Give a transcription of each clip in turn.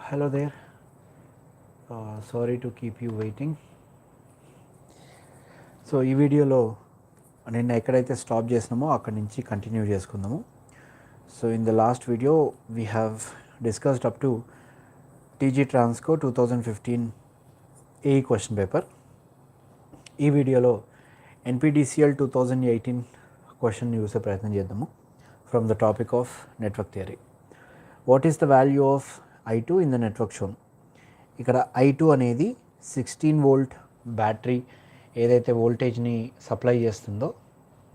Hello there. Sorry to keep you waiting. So ఈ వీడియోలో నిన్న ఎక్కడైతే స్టాప్ చేసినామో అక్కడి నుంచి కంటిన్యూ చేసుకుందాము. So in the last video we have discussed up to TG Transco 2015 AE question paper. ఈ వీడియోలో ఎన్పీడీసీఎల్ 2018 క్వశ్చన్ చూసే ప్రయత్నం చేద్దాము from the topic of network theory. What is the value of I2 in the network shown. ఇక్కడ I2 అనేది 16 volt battery ఏదైతే వోల్టేజ్ని supply చేస్తుందో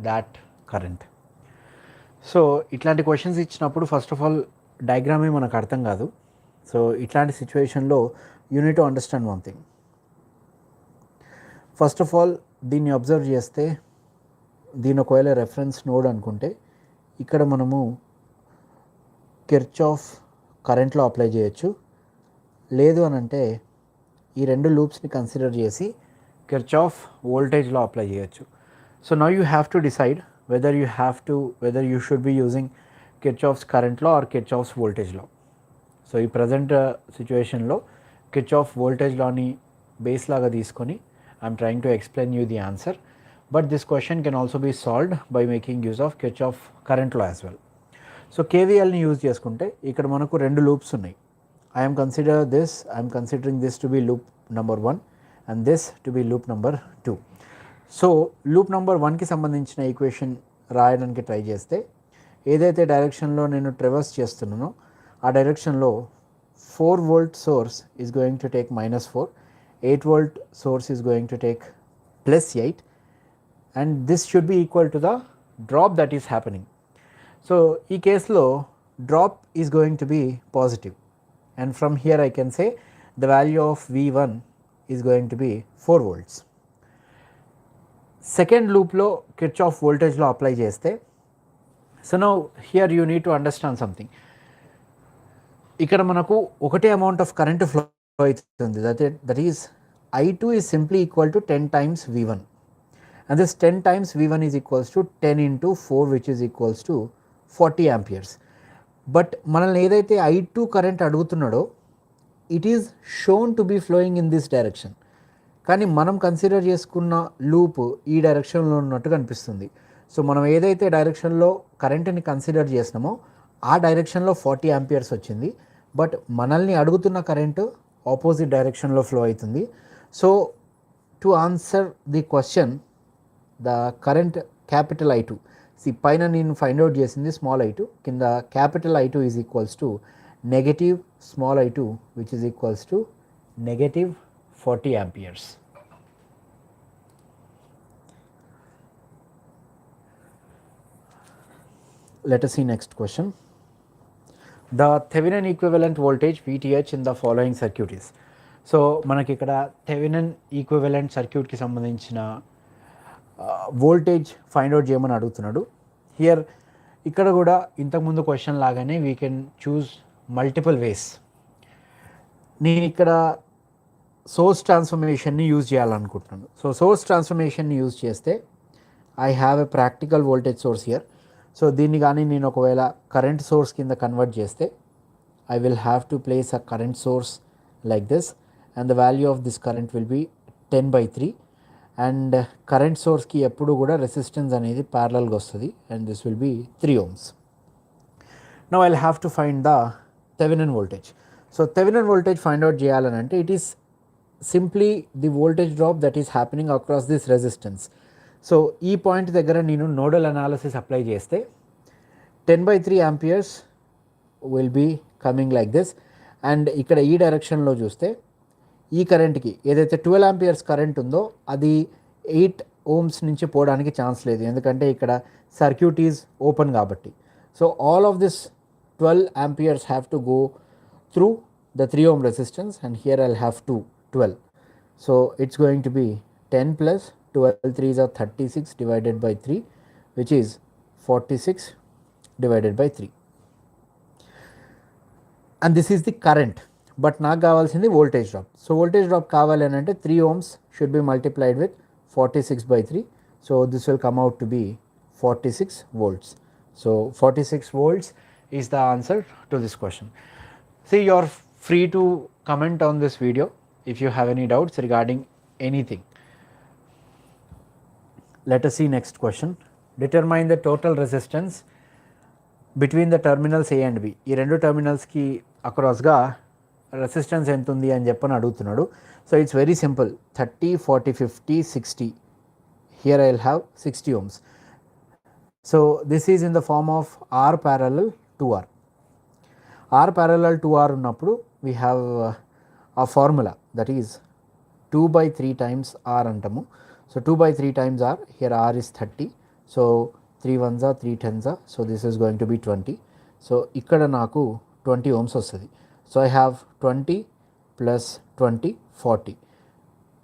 దాట్ కరెంట్. సో ఇట్లాంటి క్వశ్చన్స్ ఇచ్చినప్పుడు ఫస్ట్ ఆఫ్ ఆల్ డయాగ్రామే మనకు అర్థం కాదు. సో ఇట్లాంటి సిచ్యువేషన్లో you need to understand one thing. First of all దీన్ని అబ్జర్వ్ చేస్తే దీని ఒకవేళ రెఫరెన్స్ నోడ్ అనుకుంటే ఇక్కడ మనము కిర్చాఫ్ కరెంట్లో అప్లై చేయొచ్చు. లేదు అని అంటే ఈ రెండు లూప్స్ని కన్సిడర్ చేసి కిర్చాఫ్ వోల్టేజ్లో అప్లై చేయొచ్చు. So now you have to decide whether you should be using Kirchhoff's కరెంట్లో ఆర్ కిర్చాఫ్స్ వోల్టేజ్లో. సో ఈ ప్రజెంట్ సిచ్యువేషన్లో కిర్చాఫ్ వోల్టేజ్ లాని బేస్ లాగా తీసుకొని I'm trying to explain you the answer, but this question can also be solved by making use of Kirchhoff కరెంట్లో as well. So కేవీఎల్ని use చేసుకుంటే ఇక్కడ మనకు రెండు లూప్స్ ఉన్నాయి. I'm considering this to be loop number 1 and this to be loop number 2. So loop number 1కి సంబంధించిన equation రాయడానికి ట్రై చేస్తే ఏదైతే డైరెక్షన్లో నేను ట్రెవర్స్ చేస్తున్నానో ఆ డైరెక్షన్లో 4 volt source is going to take -4, 8 volt source is going to take +8 and this should be equal to the drop that is happening. So ఈ కేసులో drop is going to B positive and from here I can say the value of V1 is going to B 4 volts. Second లూప్లో Kirchhoff వోల్టేజ్లో apply చేస్తే, so now here you need to understand something. ఇక్కడ మనకు ఒకటే amount of current flow అవుతుంది, that is I2 is simply equal to 10 times V1 and this 10 times V1 is equals to 10 into 4 which is equals to 40 amperes. But మనల్ని ఏదైతే I2 current అడుగుతున్నాడో it is shown to be flowing in this direction, కానీ మనం consider చేసుకున్న loop ఈ డైరెక్షన్లో ఉన్నట్టు కనిపిస్తుంది. సో మనం ఏదైతే డైరెక్షన్లో కరెంట్ని కన్సిడర్ చేసినామో ఆ డైరెక్షన్లో 40 amperes వచ్చింది, బట్ మనల్ని అడుగుతున్న కరెంటు ఆపోజిట్ డైరెక్షన్లో ఫ్లో అవుతుంది. So to answer the question the current capital I2, పైన నేను ఫైండ్ అవుట్ చేసింది స్మాల్ I2, కింద capital I2 is equals to negative small I2 which is equals to negative 40 amperes. Let us see next question. The Thevenin equivalent voltage VTH in the following circuit is. So మనకి ఇక్కడ Thevenin equivalent సర్క్యూట్కి సంబంధించిన voltage find out చేయమని అడుగుతున్నాడు. Here ఇక్కడ కూడా ఇంతకుముందు question లాగానే we can choose multiple ways. నేను ఇక్కడ సోర్స్ ట్రాన్స్ఫర్మేషన్ని యూజ్ చేయాలనుకుంటున్నాను. సో సోర్స్ ట్రాన్స్ఫర్మేషన్ని యూజ్ చేస్తే I have a practical voltage source here. So దీన్ని కానీ నేను ఒకవేళ కరెంట్ సోర్స్ కింద కన్వర్ట్ చేస్తే I will have to place a current source like this and the value of this current will be 10/3 and current source ki eppudu kuda resistance anedi parallel ga ostadi and this will be 3 ohms. Now I'll have to find the Thevenin voltage. So Thevenin voltage find out cheyalanante it is simply the voltage drop that is happening across this resistance. So ee point daggara nenu nodal analysis apply cheste 10/3 amperes will be coming like this. And ఇక్కడ ఈ డైరెక్షన్లో చూస్తే ఈ కరెంట్కి ఏదైతే 12 amperes current ఉందో అది 8 ohms నుంచి పోవడానికి ఛాన్స్ లేదు, ఎందుకంటే ఇక్కడ సర్క్యూట్ ఈజ్ ఓపెన్ కాబట్టి. So all of this 12 amperes have to go through the 3 ohm resistance and here I'll have to 12. So it's going to B 10 plus 12 3s are 36 divided by 3 which is 46 divided by 3. And this is the current, but నాకు కావాల్సింది voltage drop. So voltage drop కావాలి అని అంటే 3 ohms should be multiplied with 46/3. So this will come out to B 46 volts. So 46 volts is the answer to this question. See, your free to comment on this video if you have any doubts regarding anything. Let us see next question. Determine the total resistance between the terminals A and B. ఈ రెండు టర్మినల్స్కి అక్రాస్గా resistance ఎంత ఉంది అని చెప్పని అడుగుతున్నాడు. So it's very simple, 30, 40, 50, 60. Here I will have 60 ohms. So this is in the form of R parallel to R. R parallel to R ఉన్నప్పుడు we have a formula that is 2/3 times R అంటాము. So 2/3 times R, here R is 30. So 3 ones are 3 tens are, so this is going to be 20. So ఇక్కడ నాకు 20 ohms వస్తుంది. So I have 20 plus 20, 40,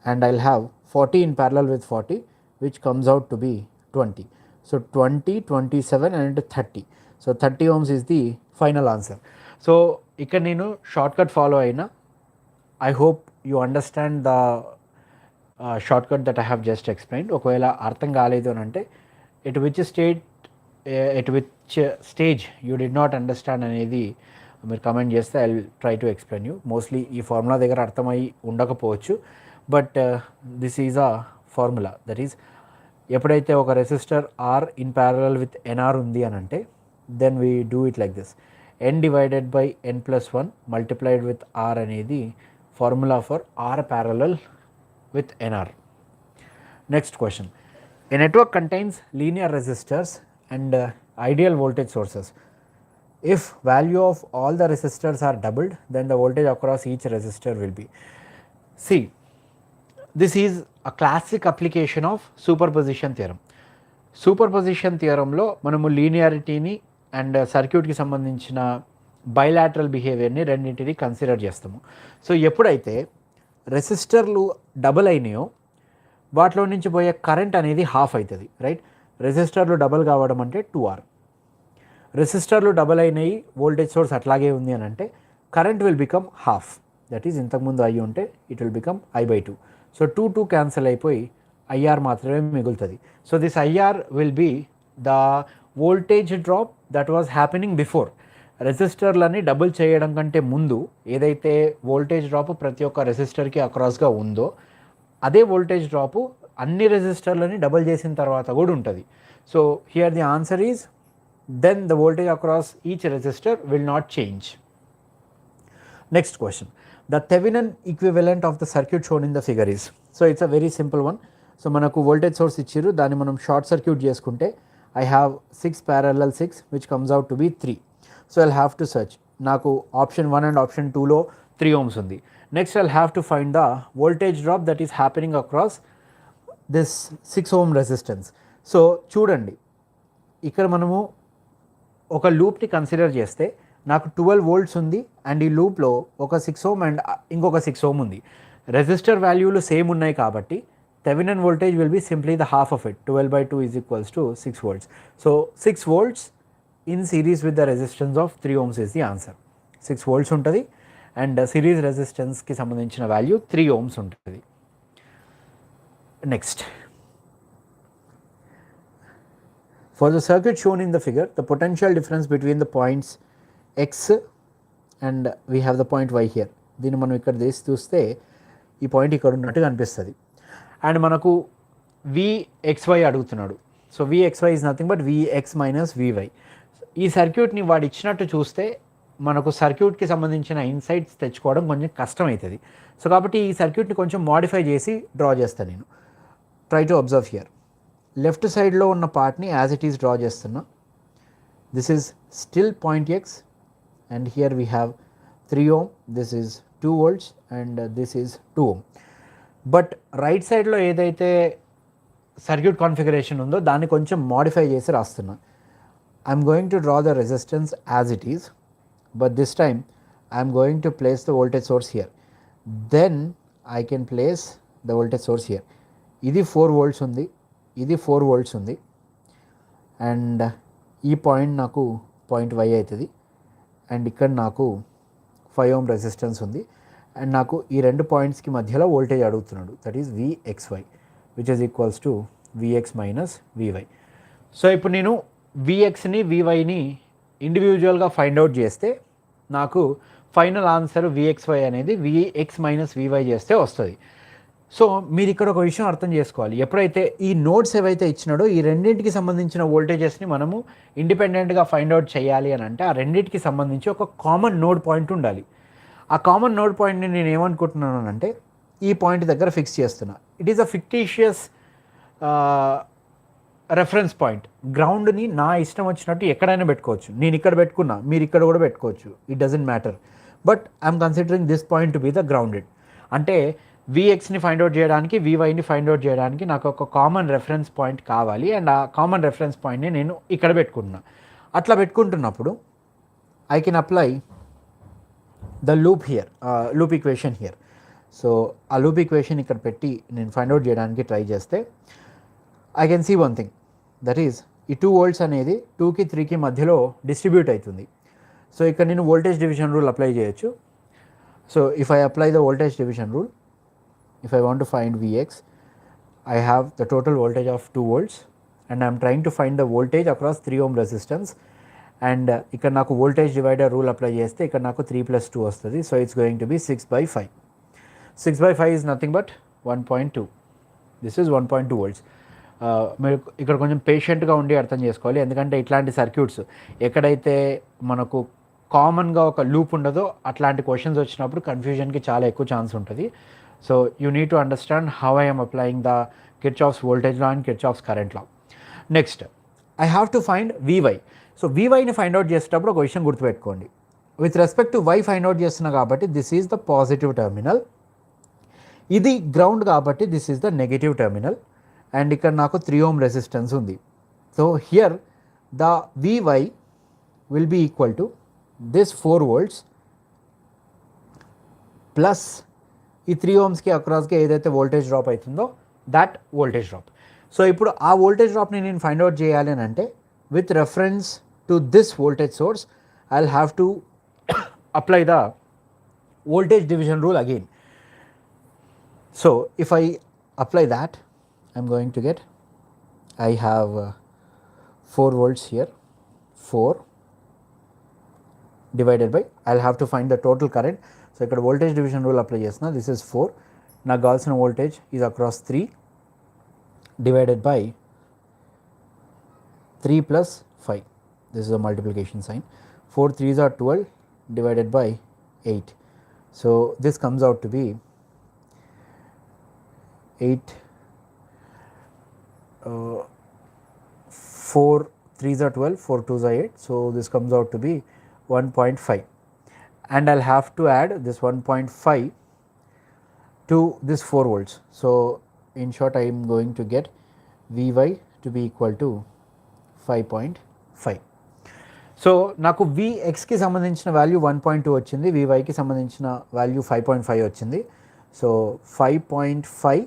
and I'll have 40 in parallel with 40, which comes out to be 20. So 20, 27 and 30. So 30 ohms is the final answer. So ఇక్కడ నేను shortcut follow అయినా. I hope you understand the shortcut that I have just explained. ఒకవేళ అర్థం కాలేదు అని అంటే at which stage you did not understand అనేది మీరు కమెంట్ చేస్తే I will try to explain you. Mostly ఈ ఫార్ములా దగ్గర అర్థమై ఉండకపోవచ్చు, but this is a formula. That is ఎప్పుడైతే ఒక resistor R in parallel with NR ఉంది అని అంటే then we do it like this, N divided by N plus 1 multiplied with R అనేది formula for R parallel with NR. Next question. A network contains linear resistors and ideal voltage sources. If value of all the resistors are doubled, then the voltage across each resistor will be. See, this is a classic application of superposition theorem. Superposition theorem లో మనము లీనియారిటీని and సర్క్యూట్కి సంబంధించిన bilateral బిహేవియర్ని రెండింటిని consider చేస్తాము. So ఎప్పుడైతే రెసిస్టర్లు double అయినాయో వాటిలో నుంచి పోయే కరెంట్ అనేది హాఫ్ అవుతుంది, రైట్. రెసిస్టర్లు డబుల్ కావడం అంటే 2R. రెసిస్టర్లు డబుల్ అయినాయి, వోల్టేజ్ సోర్స్ అట్లాగే ఉంది అని అంటే current will become half. That is ఇంతకుముందు ఐ ఉంటే it will become I/2. So 2 cancel అయిపోయి IR మాత్రమే మిగులుతుంది. So this IR will be the voltage drop that was happening before. రెసిస్టర్లని డబుల్ చేయడం కంటే ముందు ఏదైతే వోల్టేజ్ డ్రాప్ ప్రతి ఒక్క రెసిస్టర్కి అక్రాస్గా ఉందో అదే వోల్టేజ్ డ్రాప్ అన్ని రెసిస్టర్లని డబుల్ చేసిన తర్వాత కూడా ఉంటుంది. So here the answer is then the voltage across each resistor will not change. Next question. The Thevenin equivalent of the circuit shown in the figure is. So it's a very simple one. So మనకు voltage source ఇచ్చారు, దాన్ని మనం short circuit చేసుకుంటే I have 6 parallel 6 which comes out to be 3. So I'll have to search. నాకు option 1 and option 2లో 3 ohms ఉంది. Next I'll have to find the voltage drop that is happening across this 6 ohm resistance. So చూడండి, ఇక్కడ మనము ఒక లూప్ని consider చేస్తే నాకు 12 volts ఉంది అండ్ ఈ లూప్లో ఒక 6 ohm అండ్ ఇంకొక 6 ohm ఉంది. రెసిస్టర్ వాల్యూలు సేమ్ ఉన్నాయి కాబట్టి Thevenin voltage will be simply the half of it. 12/2 is equals to 6 volts. So 6 volts in series with the resistance of 3 ohms is the answer. 6 volts ఉంటుంది and series రెసిస్టెన్స్కి సంబంధించిన value 3 ohms ఉంటుంది. Next, for the circuit shown in the figure, the potential difference between the points X and we have the point Y here. దీన్ని మనం ఇక్కడ తీసి చూస్తే ఈ point ఇక్కడ ఉన్నట్టుగా అనిపిస్తుంది అండ్ మనకు VXY అడుగుతున్నాడు. So VXY is nothing but VX minus VY. ఈ సర్క్యూట్ని వాడు ఇచ్చినట్టు చూస్తే మనకు సర్క్యూట్కి సంబంధించిన ఇన్సైట్స్ తెచ్చుకోవడం కొంచెం కష్టం అవుతుంది. సో కాబట్టి ఈ సర్క్యూట్ని కొంచెం మోడిఫై చేసి డ్రా చేస్తాను నేను. Try to observe here. Left సైడ్లో ఉన్న పార్ట్ని యాజ్ ఇట్ ఈస్ డ్రా చేస్తున్నా. This is still point X and here we have 3 ohm, this is 2 volts and this is 2 ohm. But right సైడ్లో ఏదైతే సర్క్యూట్ కాన్ఫిగరేషన్ ఉందో దాన్ని కొంచెం మోడిఫై చేసి రాస్తున్నా. I'm going to draw the resistance as it is, but this time I'm going to place the voltage source here. Then I can place the voltage source here. ఇది 4 volts ఉంది, ఇది 4 volts ఉంది and ఈ point నాకు point Y అవుతుంది and ఇక్కడ నాకు 5 ohm resistance ఉంది అండ్ నాకు ఈ రెండు పాయింట్స్కి మధ్యలో వోల్టేజ్ అడుగుతున్నాడు. That is VXY which is equals to VX minus VY. So ఇప్పుడు నేను VXని VYని ఇండివిజువల్గా ఫైండ్ అవుట్ చేస్తే నాకు ఫైనల్ ఆన్సర్ విఎక్స్వై అనేది విఎక్స్ మైనస్ వివై చేస్తే వస్తుంది. సో మీరు ఇక్కడ ఒక విషయం అర్థం చేసుకోవాలి, ఎప్పుడైతే ఈ నోడ్స్ ఏవైతే ఇచ్చినాడో ఈ రెండింటికి సంబంధించిన వోల్టేజెస్ని మనము ఇండిపెండెంట్గా ఫైండ్ అవుట్ చేయాలి అని అంటే ఆ రెండింటికి సంబంధించి ఒక కామన్ నోడ్ పాయింట్ ఉండాలి. ఆ కామన్ నోడ్ పాయింట్ని నేను ఏమనుకుంటున్నాను అంటే ఈ పాయింట్ దగ్గర ఫిక్స్ చేస్తున్నా. It is a fictitious reference point. గ్రౌండ్ని నా ఇష్టం వచ్చినట్టు ఎక్కడైనా పెట్టుకోవచ్చు. నేను ఇక్కడ పెట్టుకున్నా, మీరు ఇక్కడ కూడా పెట్టుకోవచ్చు, it doesn't matter. But I'm considering this point to be the grounded. అంటే విఎక్స్ని ఫైండ్ అవుట్ చేయడానికి వివైని ఫైండ్ అవుట్ చేయడానికి నాకు ఒక కామన్ రెఫరెన్స్ పాయింట్ కావాలి. అండ్ ఆ కామన్ రెఫరెన్స్ పాయింట్ని నేను ఇక్కడ పెట్టుకుంటున్నా. అట్లా పెట్టుకుంటున్నప్పుడు I can apply the loop here, loop equation here. So ఆ లూప్ ఈక్వేషన్ ఇక్కడ పెట్టి నేను ఫైండ్ అవుట్ చేయడానికి ట్రై చేస్తే I can see one thing, that is ఈ 2 volts అనేది 2కి 3కి మధ్యలో డిస్ట్రిబ్యూట్ అవుతుంది. సో ఇక్కడ నేను వోల్టేజ్ డివిజన్ రూల్ అప్లై చేయొచ్చు. So if I apply the voltage division rule, if I want to find Vx, I have the total voltage of 2 volts and I am trying to find the voltage across 3 ohm resistance. And ఇక్కడ నాకు voltage divider rule apply చేస్తే ఇక్కడ నాకు 3 + 2 వస్తుంది. So it's going to B 6/5. 6/5 is nothing but 1.2. This is 1.2 volts. మీరు ఇక్కడ కొంచెం పేషెంట్గా ఉండి అర్థం చేసుకోవాలి, ఎందుకంటే ఇట్లాంటి సర్క్యూట్స్ ఎక్కడైతే మనకు కామన్గా ఒక లూప్ ఉండదో అట్లాంటి క్వశ్చన్స్ వచ్చినప్పుడు కన్ఫ్యూజన్కి చాలా ఎక్కువ ఛాన్స్ ఉంటుంది. So you need to understand how I am applying the Kirchhoff's voltage law and Kirchhoff's current law. Next, I have to find Vy. So Vyని find out చేసేటప్పుడు ఒక విషయం గుర్తుపెట్టుకోండి. With respect to Y find out చేస్తున్నా కాబట్టి this is the positive terminal. ఇది ground కాబట్టి this is the negative terminal. And ఇక్కడ నాకు 3 ohm resistance ఉంది. So here the Vy will be equal to this 4 volts plus ఈ 3 ohmsకి అక్రాస్గా ఏదైతే voltage drop అవుతుందో దాట్ వోల్టేజ్ డ్రాప్. సో ఇప్పుడు ఆ వోల్టేజ్ డ్రాప్ని నేను ఫైండ్ అవుట్ చేయాలి అని అంటే with reference to this voltage source I will have to apply the voltage division rule again. So if I apply that I'm going to get, I have 4 volts here, 4 divided by, I will have to find the total current. So ఇక్కడ voltage division rule apply చేసిన, this is 4, నాకు కావాల్సిన voltage is across 3 divided by 3 + 5. This is a multiplication sign. 4 3s are 12 divided by 8. So this comes out to be 8, 4 3s are 12, 4 2s are 8. So this comes out to be 1.5. And I'll have to add this 1.5 to this 4 volts. So in short I am going to get Vy to be equal to 5.5. So నాకు Vxకి సంబంధించిన value 1.2 వచ్చింది, Vyకి సంబంధించిన value 5.5 వచ్చింది. So 5.5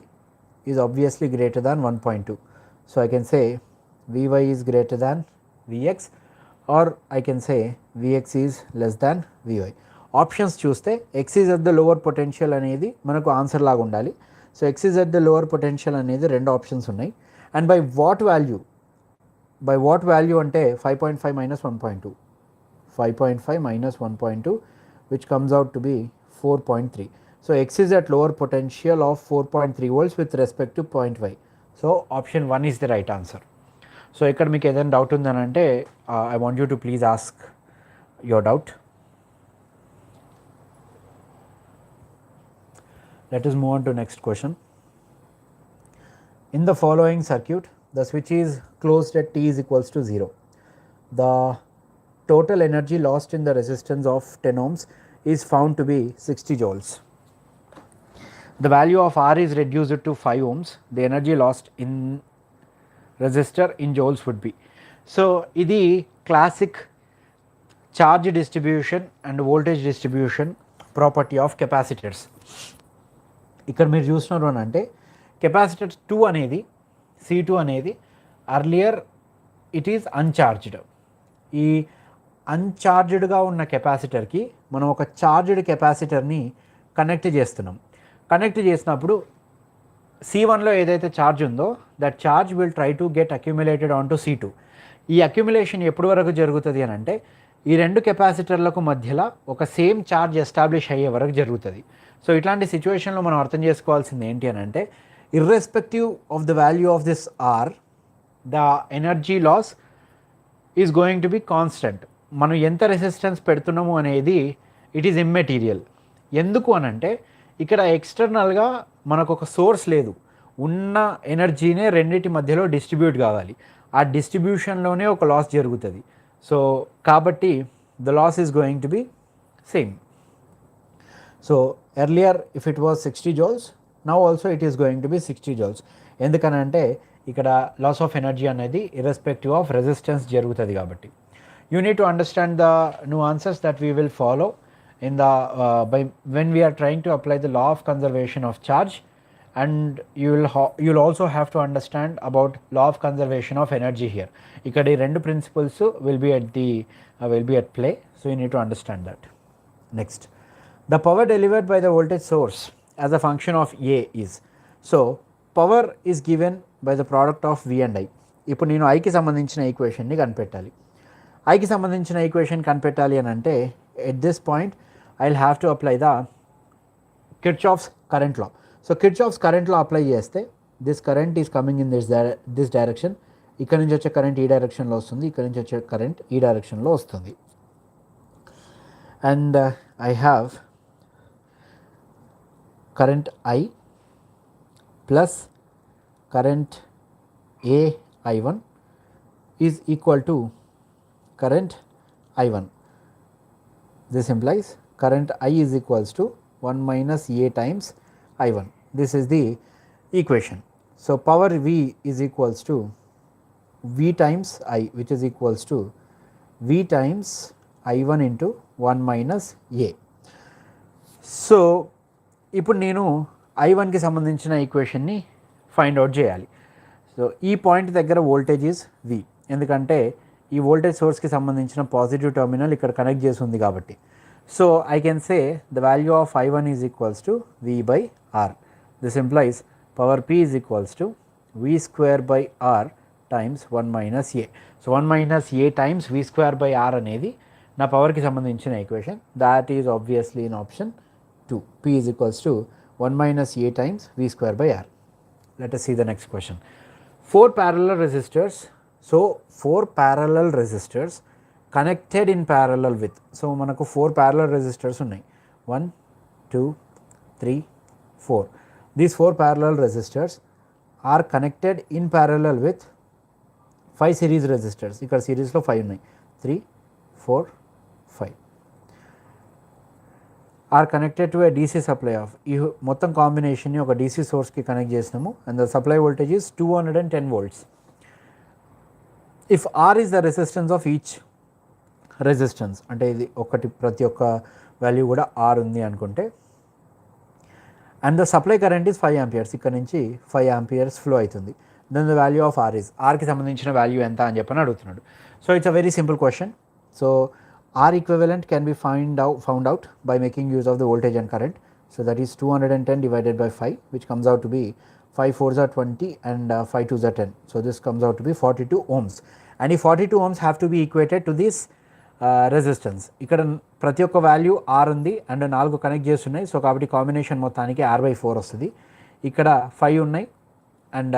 is obviously greater than 1.2. So I can say Vy is greater than Vx, or I can say Vx is less than Vy. Options చూస్తే x is at the lower potential అనేది మనకు answer లాగా ఉండాలి. So x is at the lower potential అనేది 2 options ఉన్నాయి. And by what value అంటే 5.5 - 1.2, 5.5 - 1.2 which comes out to be 4.3. So x is at lower potential of 4.3 volts with respect to point y. So option 1 is the right answer. So ఇక్కడ మీకు ఏదైనా doubt ఉందని అంటే I want you to please ask your doubt. Let us move on to next question. In the following circuit, the switch is closed at t is equals to 0. The total energy lost in the resistance of 10 ohms is found to be 60 joules. The value of R is reduced to 5 ohms. The energy lost in resistor in joules would be. So, ఇది classic charge distribution and voltage distribution property of capacitors. ఇక్కడ మీరు చూస్తున్నారు అని అంటే capacitor 2 అనేది C2 అనేది earlier it is uncharged. ఈ అన్ఛార్జ్డ్గా ఉన్న కెపాసిటర్కి మనం ఒక చార్జ్డ్ కెపాసిటర్ని కనెక్ట్ చేస్తున్నాం. కనెక్ట్ చేసినప్పుడు C1లో ఏదైతే ఛార్జ్ ఉందో that charge will try to get accumulated on to C2. ఈ అక్యుములేషన్ ఎప్పటి వరకు జరుగుతుంది అని అంటే ఈ రెండు కెపాసిటర్లకు మధ్యలో ఒక సేమ్ ఛార్జ్ ఎస్టాబ్లిష్ అయ్యే వరకు జరుగుతుంది. సో ఇట్లాంటి సిచ్యువేషన్లో మనం అర్థం చేసుకోవాల్సింది ఏంటి అని అంటే, irrespective of the value of this R, the energy loss is going to be constant. మనం ఎంత రెసిస్టెన్స్ పెడుతున్నాము అనేది ఇట్ ఈజ్ ఇమ్మెటీరియల్. ఎందుకు అనంటే ఇక్కడ ఎక్స్టర్నల్గా మనకు ఒక సోర్స్ లేదు, ఉన్న ఎనర్జీనే రెండింటి మధ్యలో డిస్ట్రిబ్యూట్ కావాలి, ఆ డిస్ట్రిబ్యూషన్లోనే ఒక లాస్ జరుగుతుంది. సో కాబట్టి the loss is going to be same. So earlier if it was 60 joules, now also it is going to be 60 joules. ఎందుకనంటే ఇక్కడ లాస్ ఆఫ్ ఎనర్జీ అనేది ఇర్రెస్పెక్టివ్ ఆఫ్ రెసిస్టెన్స్ జరుగుతుంది కాబట్టి. You need to understand the nuances that we will follow in the when we are trying to apply the law of conservation of charge, and you'll also have to understand about law of conservation of energy here. ఇక్కడ ఈ రెండు principles will be at play, so you need to understand that. Next, the power delivered by the voltage source as a function of A is, so power is given by the product of V and I. ఇప్పుడు నేను ఐకి సంబంధించిన ఈక్వేషన్ని కనిపెట్టాలి. ఐకి సంబంధించిన equation కనిపెట్టాలి అని అంటే at this point I'll have to apply the Kirchhoff's current law. So Kirchhoff's current law apply చేస్తే this current is coming in this direction, ఇక్కడ నుంచి వచ్చే కరెంట్ ఈ డైరెక్షన్లో వస్తుంది, ఇక్కడ నుంచి వచ్చే కరెంట్ ఈ డైరెక్షన్లో వస్తుంది. And I have current I plus current AI1 is equal to current I1. This implies current I is equals to 1 minus A times I1. This is the equation. So power V is equals to V times I, which is equals to V times I1 into 1 minus A. So ఇప్పుడు నేను I1కి సంబంధించిన ఈక్వేషన్ని find out చేయాలి. So ఈ point దగ్గర voltage is V, ఎందుకంటే ఈ voltage సోర్స్కి సంబంధించిన పాజిటివ్ టర్మినల్ ఇక్కడ కనెక్ట్ చేసి ఉంది కాబట్టి. So I can say the value of I1 is equals to V by R. This implies power P is equals to V square by R times 1 minus A. So 1 minus A times V square by R అనేది నా పవర్కి సంబంధించిన equation. That is obviously in option 2. P is equals to 1 minus A times V square by R. Let us see the next question. 4 parallel resistors. So 4 parallel resistors connected in parallel with. So manaku 4 parallel resistors unnai. 1, 2, 3, 4. These 4 parallel resistors are connected in parallel with 5 series resistors. Ikkada series lo 5 unnai. 3, 4, 5. Are connected to a DC supply of, ఈ మొత్తం కాంబినేషన్ని ఒక DC సోర్స్కి connect చేసినాము, and the supply voltage is 210 volts. If R is the resistance of each resistance, అంటే ఇది ఒకటి ప్రతి ఒక్క value కూడా R ఉంది అనుకుంటే, and the supply current is 5 amperes, ఇక్కడ నుంచి 5 amperes ఫ్లో అవుతుంది, then the value of R is, Rకి సంబంధించిన వాల్యూ ఎంత అని చెప్పని అడుగుతున్నాడు. So it's a very simple question. So R equivalent can be found out by making use of the voltage and current. So that is 210 divided by 5, which comes out to be 5 4s are 20 and 5 2s are 10. So this comes out to be 42 ohms. And if 42 ohms have to be equated to this resistance. ఇక్కడ ప్రతి ఒక్క value R ఉంది and 4 connect చేస్తున్నాయి. So కాబట్టి combination మొత్తానికి R/4 వస్తుంది. ఇక్కడ 5 ఉన్నాయి అండ్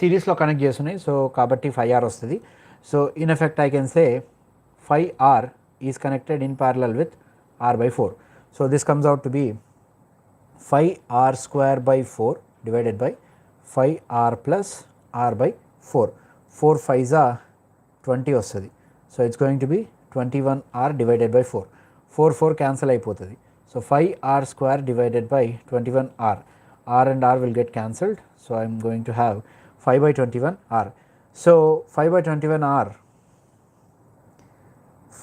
సిరీస్లో కనెక్ట్ చేస్తున్నాయి, సో కాబట్టి 5R వస్తుంది. So in effect I can say 5R is connected in parallel with R/4. So this comes out to be 5R square by 4 divided by 5R plus R/4. 4 5s are 20 వస్తుంది. So it's going to be 21R divided by 4. 4 4 cancel అయిపోతుంది. So 5R square divided by 21R. R and R will get cancelled. So I'm going to have 5 by 21R. So 5 by 21R,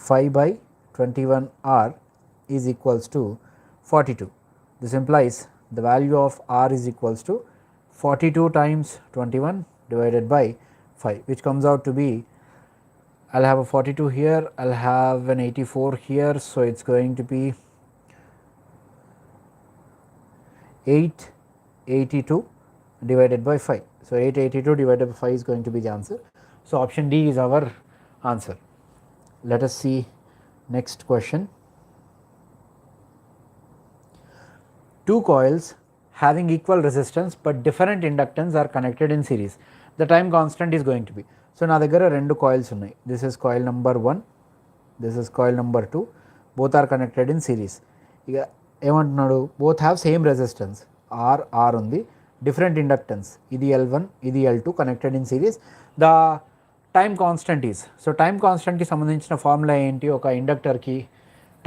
5 by 21R is equals to 42. This implies the value of R is equals to 42 times 21 divided by 5, which comes out to be, I'll have a 42 here, I'll have an 84 here, so it's going to be 882 divided by 5. So 882 divided by 5 is going to be the answer. So option D is our answer. Let us see Next question. Two coils having equal resistance but different inductance are connected in series. The time constant is going to be. So నా దగ్గర రెండు coils ఉన్నాయి. This is coil number 1, this is coil number 2, both are connected in series. ఇక ఏమంటున్నాడు, both have same resistance, R ఉంది, different inductance, ఇది L1 ఇది L2 connected in series. The time constant is, so time constant కి సంబంధించిన formula ఏంటి, ఒక ఇండక్టర్కి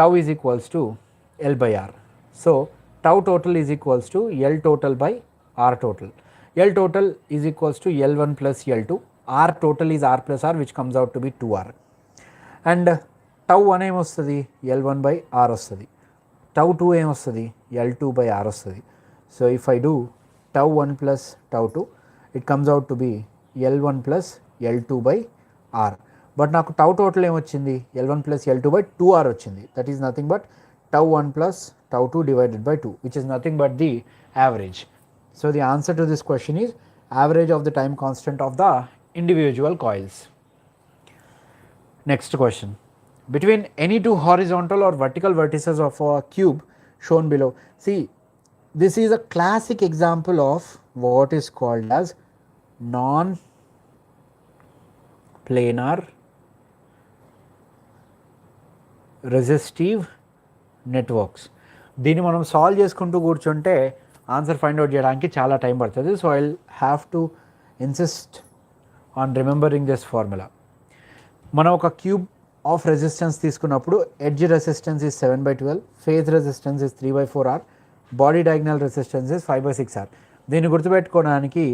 tau is equals to L by R. So tau total is equals to L total by R total. L total is equals to L1 plus L2. R total is R plus R, which comes out to be 2R. And tau 1 ఏం వస్తుంది, L1 by R వస్తుంది. Tau 2 ఏం వస్తుంది, L2 by R వస్తుంది. So if I do tau 1 plus tau 2, it comes out to be L1 plus L2 by R. But నాకు tau total ఏం వచ్చింది, L1 plus L2 by 2R వచ్చింది. That is nothing but tau 1 plus tau 2 divided by 2, which is nothing but the average. So the answer to this question is average of the time constant of the individual coils. Next question. Between any two horizontal or vertical vertices of a cube shown below. See, this is a classic example of what is called as non-planar resistive networks. దీన్ని మనం solve చేసుకుంటూ కూర్చుంటే answer find out చేయడానికి చాలా time పడుతుంది. So I have to insist on remembering this formula. మనం ఒక cube of resistance తీసుకున్నప్పుడు edge resistance is 7/12, phase resistance is 3/4R, body diagonal resistance is 5/6R. దీన్ని గుర్తుపెట్టుకోవడానికి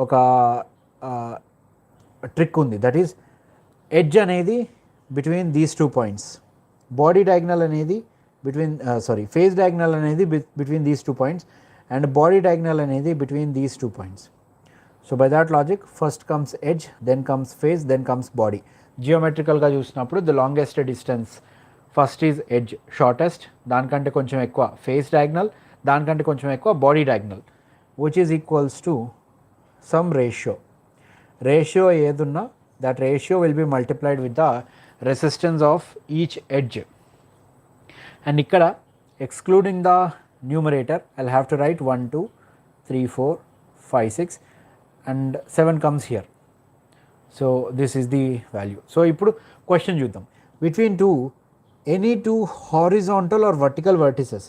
ఒక ట్రిక్ ఉంది. దట్ ఈస్ ఎడ్జ్ అనేది between these 2 points, body diagonal అనేది phase diagonal అనేది between these 2 points, and body diagonal అనేది between these 2 points. So by that logic, first comes edge, then comes phase, then comes body. Geometrical గా చూసినప్పుడు the longest distance first is edge, shortest, దానికంటే కొంచెం ఎక్కువ phase diagonal, దానికంటే కొంచెం ఎక్కువ body diagonal, which is equals to some ratio. Ratio ఏదున్నా that ratio will be multiplied with the resistance of each edge. And ikkada excluding the numerator, I'll have to write 1 2 3 4 5 6 and 7 comes here. So this is the value. So ippudu question chuddam, between any two horizontal or vertical vertices.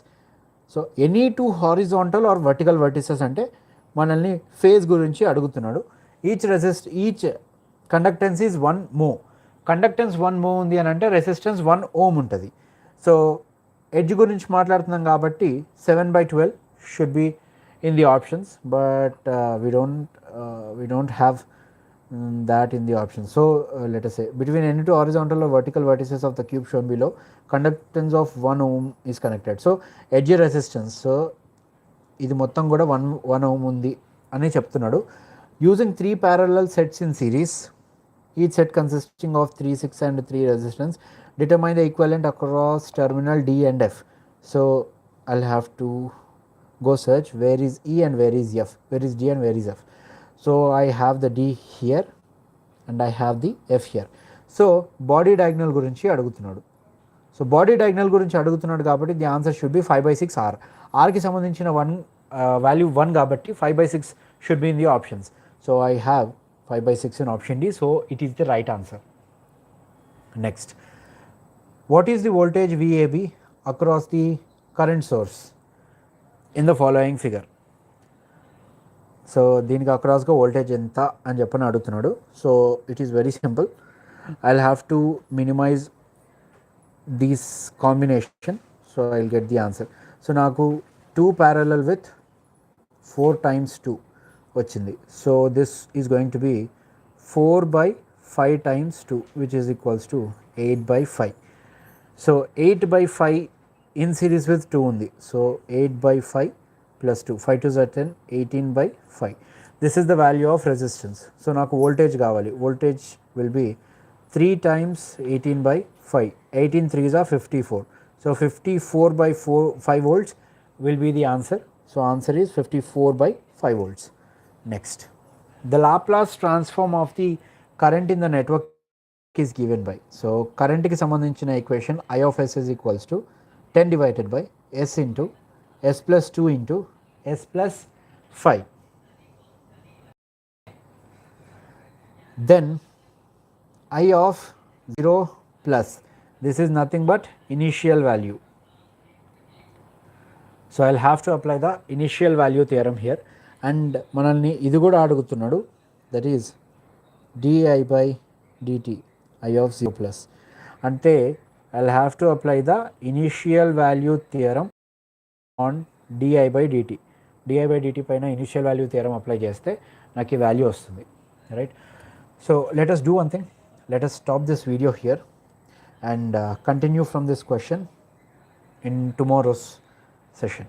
So any two horizontal or vertical vertices ante manalni phase gurinchi adugutunnadu. Each conductance is 1 mho. Conductance 1 mho undi ani ante resistance 1 ohm untadi. So edge గురించి మాట్లాడుతున్నాం కాబట్టి 7/12 should be in the options, but we don't have that in the options. So let us say between any two horizontal or vertical vertices of the cube shown below, conductance of 1 ohm is connected. So edge resistance, so ఇది మొత్తం కూడా 1 ohm ఉంది అని చెప్తున్నాడు. Using 3 parallel sets in series, each set consisting of 3 6 and 3 resistance, determine the equivalent across terminal D and F. So I'll have to go search where is E and where is F, where is D and where is F. So I have the D here and I have the F here. So body diagonal గురించి అడుగుతున్నాడు. So body diagonal గురించి అడుగుతున్నాడు కాబట్టి the answer should be 5/6R. ఆర్కి సంబంధించిన value 1 కాబట్టి 5/6 should be in the options. So I have 5/6 in option D. So it is the right answer. Next, what is the voltage VAB across the current source in the following figure? So దీనికి అక్రాస్గా voltage ఎంత అని చెప్పని అడుగుతున్నాడు. So it is very simple. I'll have to minimize this combination, so I'll get the answer. So నాకు 2 parallel with 4 times 2 వచ్చింది. So this is going to be 4/5 times 2, which is equals to 8/5. So 8/5 in series with 2 ఉంది. So 8/5 plus 2, 5 2s are 10, 18/5. This is the value of resistance. So నాకు voltage కావాలి. Voltage will be 3 times 18/5. 18 3s are 54. So 54/5 volts will be the answer. So answer is 54/5 volts. Next, the Laplace transform of the current in the network is given by, so current కి సంబంధించిన equation I of S is equals to 10 divided by S into S plus 2 into S plus 5. Then I of 0 plus, this is nothing but initial value. So I will have to apply the initial value theorem here, and మనల్ని ఇది కూడా అడుగుతున్నాడు, that is di by dt I of 0 plus, అంటే I will have to apply the initial value theorem on di by dt. di by dt పైన initial value theorem apply చేస్తే నాకు ఈ value వస్తుంది, right. So let us do one thing, let us stop this video here and continue from this question in tomorrow's session.